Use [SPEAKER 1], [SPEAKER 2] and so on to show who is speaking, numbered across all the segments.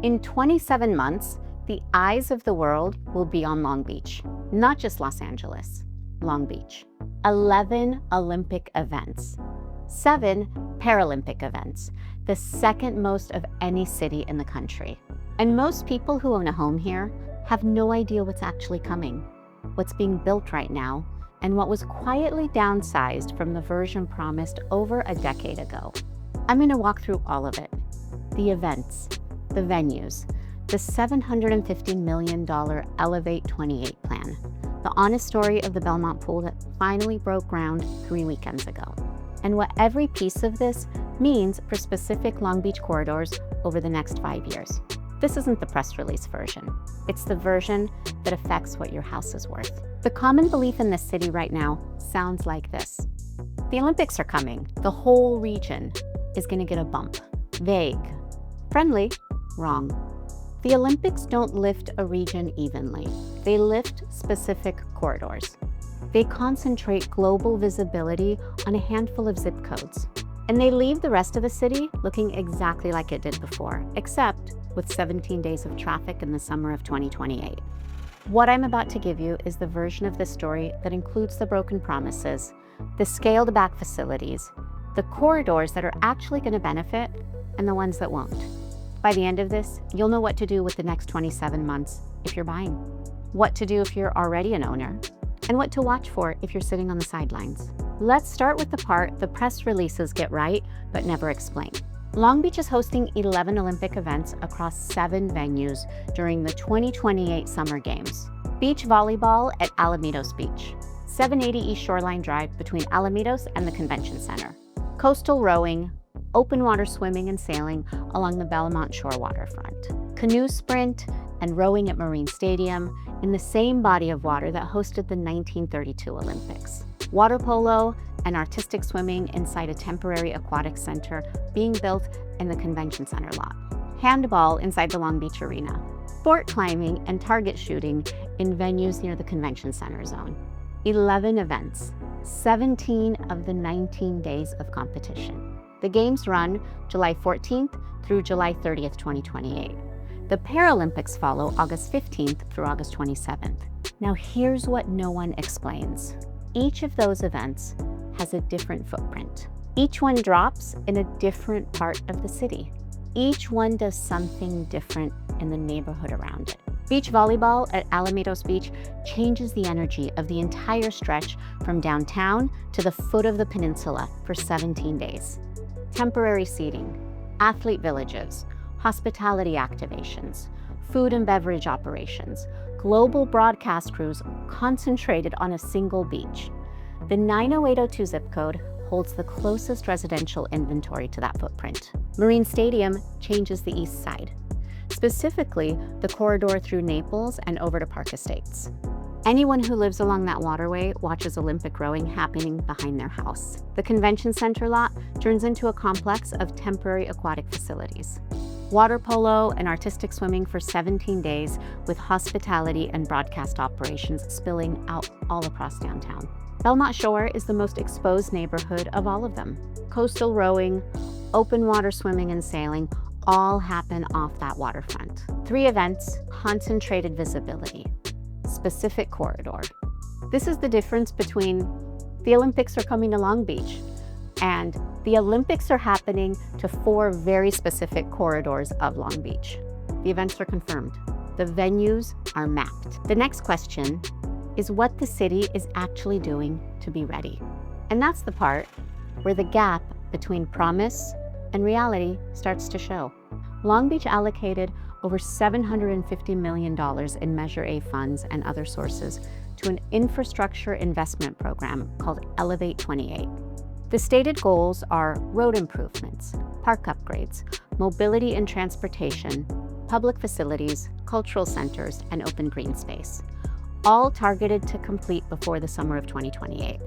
[SPEAKER 1] In 27 months, the eyes of the world will be on Long Beach, not just Los Angeles, Long Beach. 11 Olympic events, 7 Paralympic events, the second most of any city in the country. And most people who own a home here have no idea what's actually coming, what's being built right now, and what was quietly downsized from the version promised over a decade ago. I'm going to walk through all of it. The events, the venues, the $750 million Elevate 28 plan, the honest story of the Belmont Pool that finally broke ground 3 weekends ago, and what every piece of this means for specific Long Beach corridors over the next 5 years. This isn't the press release version. It's the version that affects what your house is worth. The common belief in this city right now sounds like this. The Olympics are coming. The whole region is going to get a bump. Vague. Friendly. Wrong. The Olympics don't lift a region evenly. They lift specific corridors. They concentrate global visibility on a handful of zip codes. And they leave the rest of the city looking exactly like it did before, except with 17 days of traffic in the summer of 2028. What I'm about to give you is the version of the story that includes the broken promises, the scaled back facilities, the corridors that are actually going to benefit, and the ones that won't. By the end of this, you'll know what to do with the next 27 months if you're buying, what to do if you're already an owner, and what to watch for if you're sitting on the sidelines. Let's start with the part the press releases get right but never explain. Long Beach is hosting 11 Olympic events across 7 venues during the 2028 Summer Games. Beach volleyball at Alamitos Beach, 780 East Shoreline Drive between Alamitos and the Convention Center. Coastal rowing, open water swimming and sailing along the Belmont Shore waterfront. Canoe sprint and rowing at Marine Stadium in the same body of water that hosted the 1932 Olympics. Water polo and artistic swimming inside a temporary aquatic center being built in the Convention Center lot. Handball inside the Long Beach Arena. Sport climbing and target shooting in venues near the Convention Center zone. 11 events, 17 of the 19 days of competition. The games run July 14th through July 30th, 2028. The Paralympics follow August 15th through August 27th. Now here's what no one explains. Each of those events has a different footprint. Each one drops in a different part of the city. Each one does something different in the neighborhood around it. Beach volleyball at Alamitos Beach changes the energy of the entire stretch from downtown to the foot of the peninsula for 17 days. Temporary seating, athlete villages, hospitality activations, food and beverage operations, global broadcast crews concentrated on a single beach. The 90802 zip code holds the closest residential inventory to that footprint. Marine Stadium changes the east side, specifically the corridor through Naples and over to Park Estates. Anyone who lives along that waterway watches Olympic rowing happening behind their house. The Convention Center lot turns into a complex of temporary aquatic facilities. Water polo and artistic swimming for 17 days with hospitality and broadcast operations spilling out all across downtown. Belmont Shore is the most exposed neighborhood of all of them. Coastal rowing, open water swimming and sailing all happen off that waterfront. 3 events, concentrated visibility, specific corridor. This is the difference between the Olympics are coming to Long Beach and the Olympics are happening to 4 very specific corridors of Long Beach. The events are confirmed. The venues are mapped. The next question is what the city is actually doing to be ready. And that's the part where the gap between promise and reality starts to show. Long Beach allocated over $750 million in Measure A funds and other sources to an infrastructure investment program called Elevate 28. The stated goals are road improvements, park upgrades, mobility and transportation, public facilities, cultural centers, and open green space, all targeted to complete before the summer of 2028.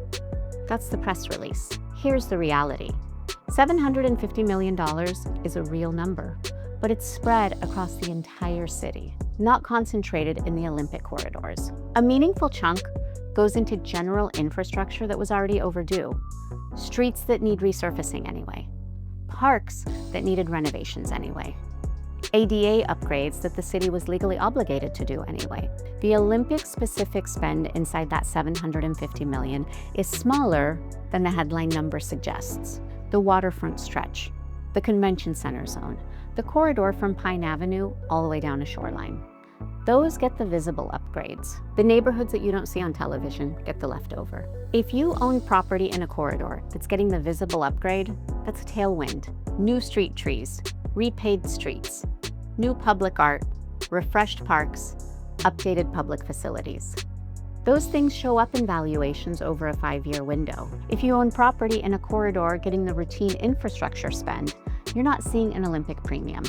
[SPEAKER 1] That's the press release. Here's the reality. $750 million is a real number, but it's spread across the entire city, not concentrated in the Olympic corridors. A meaningful chunk goes into general infrastructure that was already overdue, streets that need resurfacing anyway, parks that needed renovations anyway. ADA upgrades that the city was legally obligated to do anyway. The Olympic-specific spend inside that $750 million is smaller than the headline number suggests. The waterfront stretch, the convention center zone, the corridor from Pine Avenue all the way down to Shoreline. Those get the visible upgrades. The neighborhoods that you don't see on television get the leftover. If you own property in a corridor that's getting the visible upgrade, that's a tailwind. New street trees, repaved streets, new public art, refreshed parks, updated public facilities. Those things show up in valuations over a 5-year window. If you own property in a corridor getting the routine infrastructure spend, you're not seeing an Olympic premium.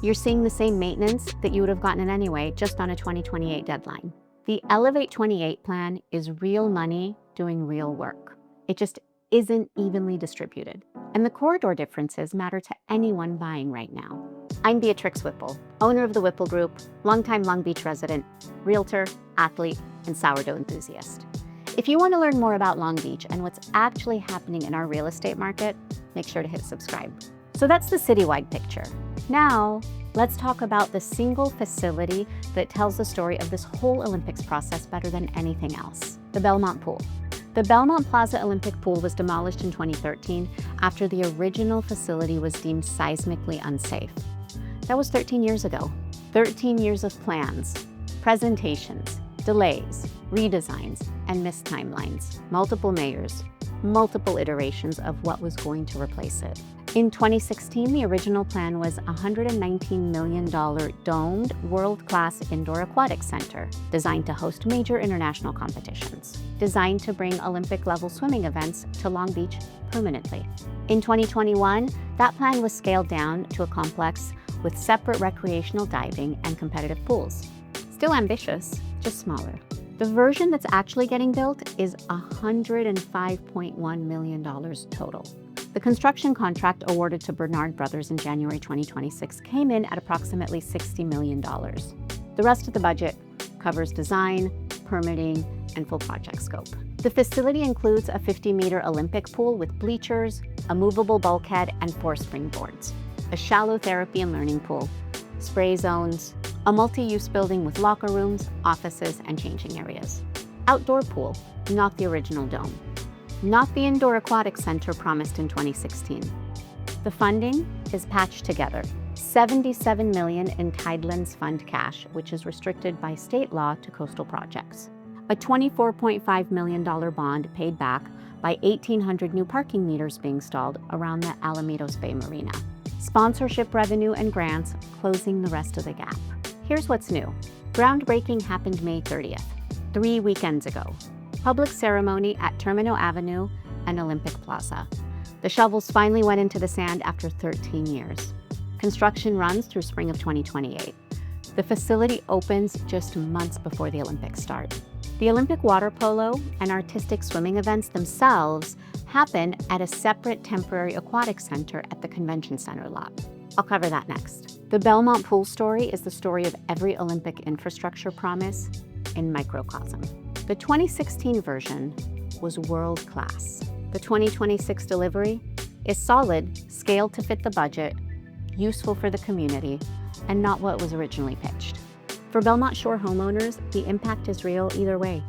[SPEAKER 1] You're seeing the same maintenance that you would have gotten anyway, just on a 2028 deadline. The Elevate 28 plan is real money doing real work. It just isn't evenly distributed. And the corridor differences matter to anyone buying right now. I'm Beatrix Whipple, owner of the Whipple Group, longtime Long Beach resident, realtor, athlete, and sourdough enthusiast. If you want to learn more about Long Beach and what's actually happening in our real estate market, make sure to hit subscribe. So that's the citywide picture. Now, let's talk about the single facility that tells the story of this whole Olympics process better than anything else, the Belmont Pool. The Belmont Plaza Olympic Pool was demolished in 2013 after the original facility was deemed seismically unsafe. That was 13 years ago. 13 years of plans, presentations, delays, redesigns, and missed timelines. Multiple mayors, multiple iterations of what was going to replace it. In 2016, the original plan was a $119 million domed world-class indoor aquatic center designed to host major international competitions, designed to bring Olympic-level swimming events to Long Beach permanently. In 2021, that plan was scaled down to a complex with separate recreational diving and competitive pools. Still ambitious, just smaller. The version that's actually getting built is $105.1 million total. The construction contract awarded to Bernard Brothers in January 2026 came in at approximately $60 million. The rest of the budget covers design, permitting, and full project scope. The facility includes a 50-meter Olympic pool with bleachers, a movable bulkhead, and 4 springboards, a shallow therapy and learning pool, spray zones, a multi-use building with locker rooms, offices, and changing areas. Outdoor pool, not the original dome. Not the indoor aquatic center promised in 2016. The funding is patched together. $77 million in Tidelands Fund cash, which is restricted by state law to coastal projects. A $24.5 million bond paid back by 1,800 new parking meters being installed around the Alamitos Bay Marina. Sponsorship revenue and grants closing the rest of the gap. Here's what's new. Groundbreaking happened May 30th, 3 weekends ago. Public ceremony at Termino Avenue and Olympic Plaza. The shovels finally went into the sand after 13 years. Construction runs through spring of 2028. The facility opens just months before the Olympics start. The Olympic water polo and artistic swimming events themselves happen at a separate temporary aquatic center at the convention center lot. I'll cover that next. The Belmont Pool story is the story of every Olympic infrastructure promise in microcosm. The 2016 version was world-class. The 2026 delivery is solid, scaled to fit the budget, useful for the community, and not what was originally pitched. For Belmont Shore homeowners, the impact is real either way.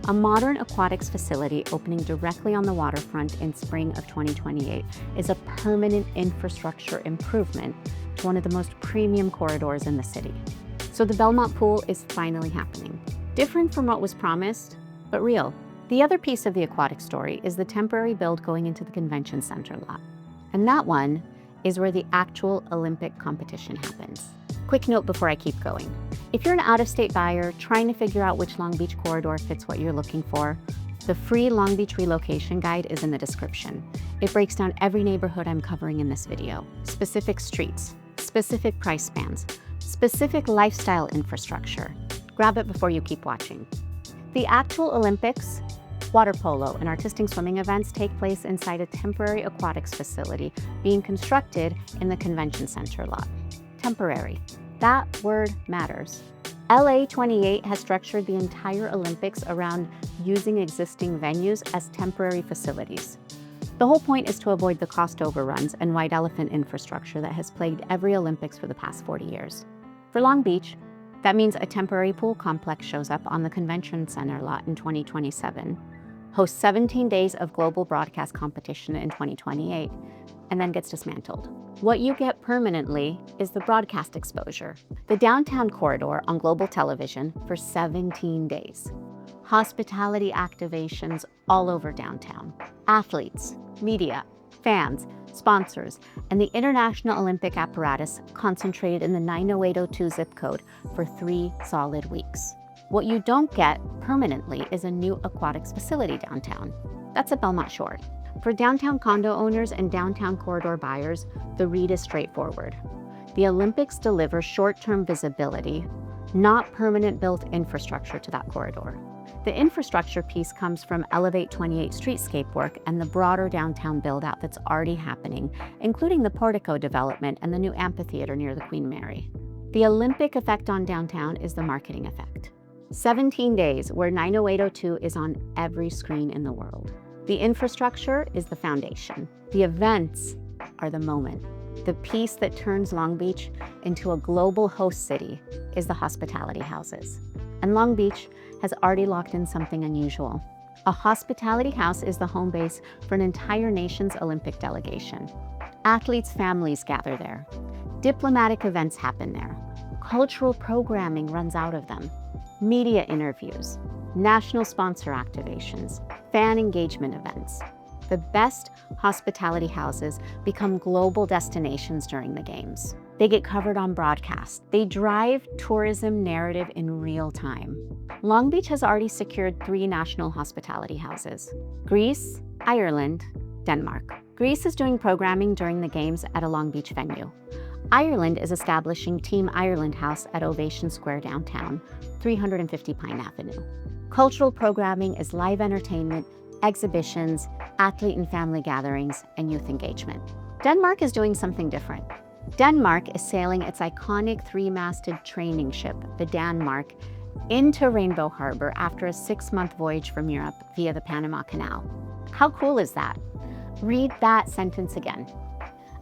[SPEAKER 1] A modern aquatics facility opening directly on the waterfront in spring of 2028 is a permanent infrastructure improvement to one of the most premium corridors in the city. So the Belmont Pool is finally happening. Different from what was promised, but real. The other piece of the aquatic story is the temporary build going into the convention center lot. And that one is where the actual Olympic competition happens. Quick note before I keep going. If you're an out-of-state buyer trying to figure out which Long Beach corridor fits what you're looking for, the free Long Beach relocation guide is in the description. It breaks down every neighborhood I'm covering in this video, specific streets, specific price bands, specific lifestyle infrastructure. Grab it before you keep watching. The actual Olympics, water polo, and artistic swimming events take place inside a temporary aquatics facility being constructed in the convention center lot. Temporary. That word matters. LA 28 has structured the entire Olympics around using existing venues as temporary facilities. The whole point is to avoid the cost overruns and white elephant infrastructure that has plagued every Olympics for the past 40 years. For Long Beach, that means a temporary pool complex shows up on the convention center lot in 2027, hosts 17 days of global broadcast competition in 2028, and then gets dismantled. What you get permanently is the broadcast exposure, the downtown corridor on global television for 17 days. Hospitality activations all over downtown. Athletes, media, fans, sponsors, and the International Olympic apparatus concentrated in the 90802 zip code for 3 solid weeks. What you don't get permanently is a new aquatics facility downtown. That's at Belmont Shore. For downtown condo owners and downtown corridor buyers, the read is straightforward. The Olympics deliver short-term visibility, not permanent built infrastructure to that corridor. The infrastructure piece comes from Elevate 28 streetscape work and the broader downtown build-out that's already happening, including the portico development and the new amphitheater near the Queen Mary. The Olympic effect on downtown is the marketing effect. 17 days where 90802 is on every screen in the world. The infrastructure is the foundation. The events are the moment. The piece that turns Long Beach into a global host city is the hospitality houses. And Long Beach has already locked in something unusual. A hospitality house is the home base for an entire nation's Olympic delegation. Athletes' families gather there. Diplomatic events happen there. Cultural programming runs out of them. Media interviews, national sponsor activations, fan engagement events. The best hospitality houses become global destinations during the games. They get covered on broadcast. They drive tourism narrative in real time. Long Beach has already secured 3 national hospitality houses: Greece, Ireland, Denmark. Greece is doing programming during the games at a Long Beach venue. Ireland is establishing Team Ireland House at Ovation Square downtown, 350 Pine Avenue. Cultural programming is live entertainment, exhibitions, athlete and family gatherings, and youth engagement. Denmark is doing something different. Denmark is sailing its iconic 3-masted training ship, the Danmark, into Rainbow Harbor after a 6-month voyage from Europe via the Panama Canal. How cool is that? Read that sentence again.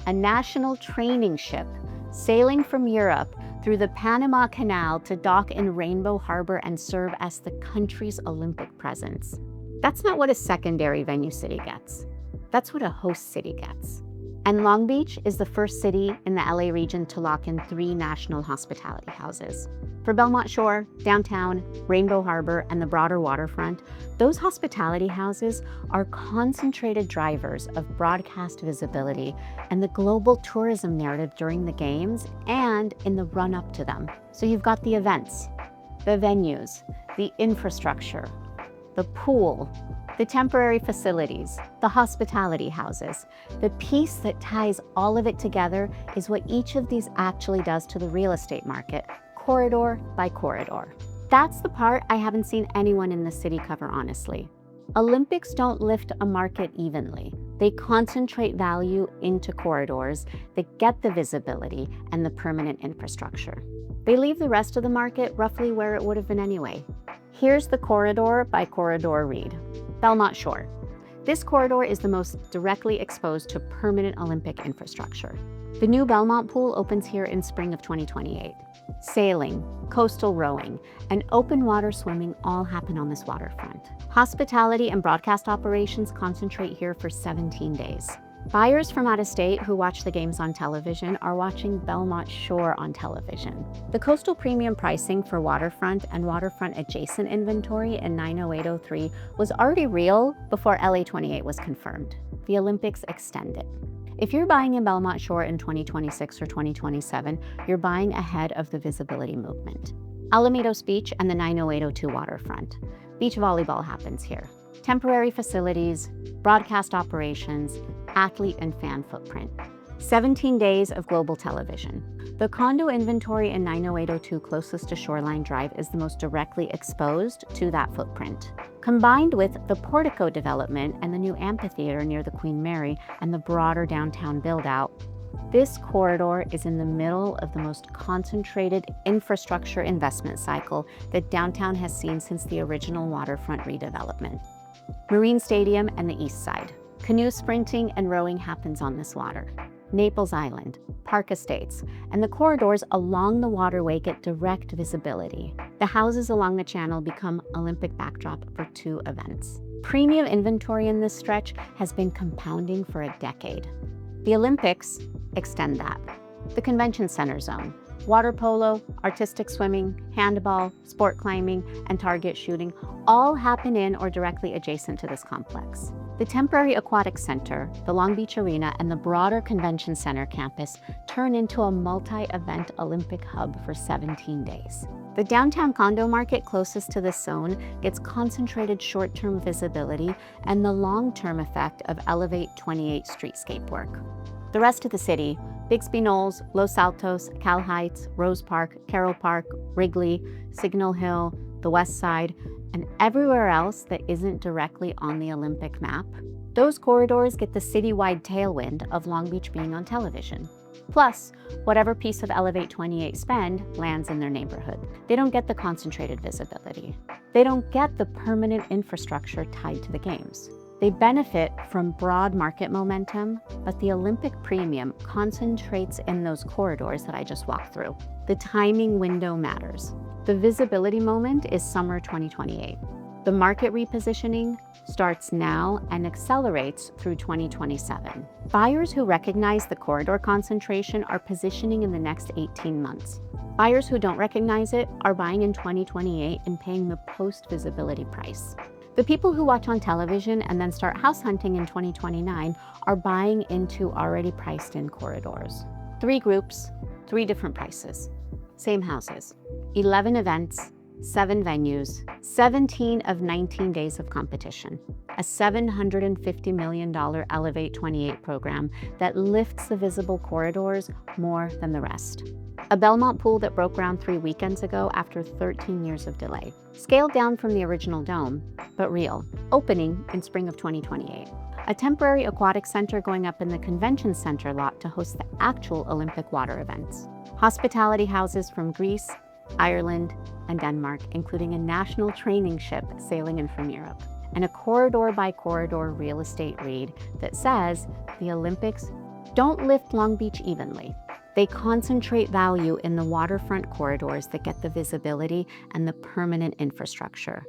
[SPEAKER 1] A national training ship sailing from Europe through the Panama Canal to dock in Rainbow Harbor and serve as the country's Olympic presence. That's not what a secondary venue city gets. That's what a host city gets. And Long Beach is the first city in the LA region to lock in 3 national hospitality houses. For Belmont Shore, downtown, Rainbow Harbor, and the broader waterfront, those hospitality houses are concentrated drivers of broadcast visibility and the global tourism narrative during the games and in the run-up to them. So you've got the events, the venues, the infrastructure, the pool, the temporary facilities, the hospitality houses. The piece that ties all of it together is what each of these actually does to the real estate market, corridor by corridor. That's the part I haven't seen anyone in the city cover honestly. Olympics don't lift a market evenly. They concentrate value into corridors that get the visibility and the permanent infrastructure. They leave the rest of the market roughly where it would have been anyway. Here's the corridor by corridor read. Belmont Shore. This corridor is the most directly exposed to permanent Olympic infrastructure. The new Belmont Pool opens here in spring of 2028. Sailing, coastal rowing, and open water swimming all happen on this waterfront. Hospitality and broadcast operations concentrate here for 17 days. Buyers from out of state who watch the games on television are watching Belmont Shore on television. The coastal premium pricing for waterfront and waterfront adjacent inventory in 90803 was already real before LA 28 was confirmed. The Olympics extend it. If you're buying in Belmont Shore in 2026 or 2027, you're buying ahead of the visibility movement. Alamitos Beach and the 90802 waterfront. Beach volleyball happens here. Temporary facilities, broadcast operations, athlete and fan footprint. 17 days of global television. The condo inventory in 90802 closest to Shoreline Drive is the most directly exposed to that footprint. Combined with the portico development and the new amphitheater near the Queen Mary and the broader downtown build-out, this corridor is in the middle of the most concentrated infrastructure investment cycle that downtown has seen since the original waterfront redevelopment. Marine Stadium and the East Side. Canoe sprinting and rowing happens on this water. Naples Island, Park Estates, and the corridors along the waterway get direct visibility. The houses along the channel become Olympic backdrop for 2 events. Premium inventory in this stretch has been compounding for a decade. The Olympics extend that. The convention center zone, water polo, artistic swimming, handball, sport climbing, and target shooting all happen in or directly adjacent to this complex. The temporary Aquatic Center, the Long Beach Arena, and the broader convention center campus turn into a multi-event Olympic hub for 17 days. The downtown condo market closest to this zone gets concentrated short-term visibility and the long-term effect of Elevate 28 streetscape work. The rest of the city, Bixby Knolls, Los Altos, Cal Heights, Rose Park, Carroll Park, Wrigley, Signal Hill, the West Side, and everywhere else that isn't directly on the Olympic map, those corridors get the citywide tailwind of Long Beach being on television. Plus, whatever piece of Elevate 28 spend lands in their neighborhood. They don't get the concentrated visibility. They don't get the permanent infrastructure tied to the games. They benefit from broad market momentum, but the Olympic premium concentrates in those corridors that I just walked through. The timing window matters. The visibility moment is summer 2028. The market repositioning starts now and accelerates through 2027. Buyers who recognize the corridor concentration are positioning in the next 18 months. Buyers who don't recognize it are buying in 2028 and paying the post-visibility price. The people who watch on television and then start house hunting in 2029 are buying into already priced-in corridors. 3 groups, 3 different prices. Same houses. 11 events, 7 venues, 17 of 19 days of competition. A $750 million Elevate 28 program that lifts the visible corridors more than the rest. A Belmont Pool that broke ground 3 weekends ago after 13 years of delay. Scaled down from the original dome, but real. Opening in spring of 2028. A temporary aquatic center going up in the convention center lot to host the actual Olympic water events. Hospitality houses from Greece, Ireland, and Denmark, including a national training ship sailing in from Europe. And a corridor-by-corridor real estate read that says the Olympics don't lift Long Beach evenly. They concentrate value in the waterfront corridors that get the visibility and the permanent infrastructure.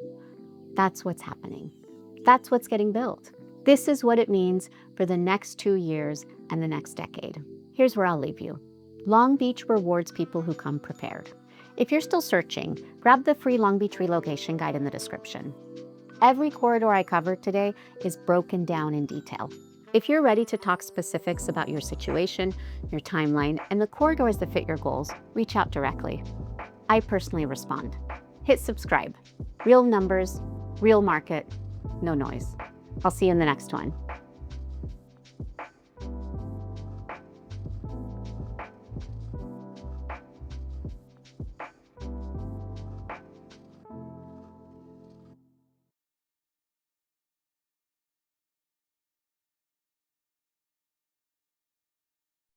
[SPEAKER 1] That's what's happening. That's what's getting built. This is what it means for the next 2 years and the next decade. Here's where I'll leave you. Long Beach rewards people who come prepared. If you're still searching, grab the free Long Beach relocation guide in the description. Every corridor I covered today is broken down in detail. If you're ready to talk specifics about your situation, your timeline, and the corridors that fit your goals, reach out directly. I personally respond. Hit subscribe. Real numbers, real market, no noise. I'll see you in the next one.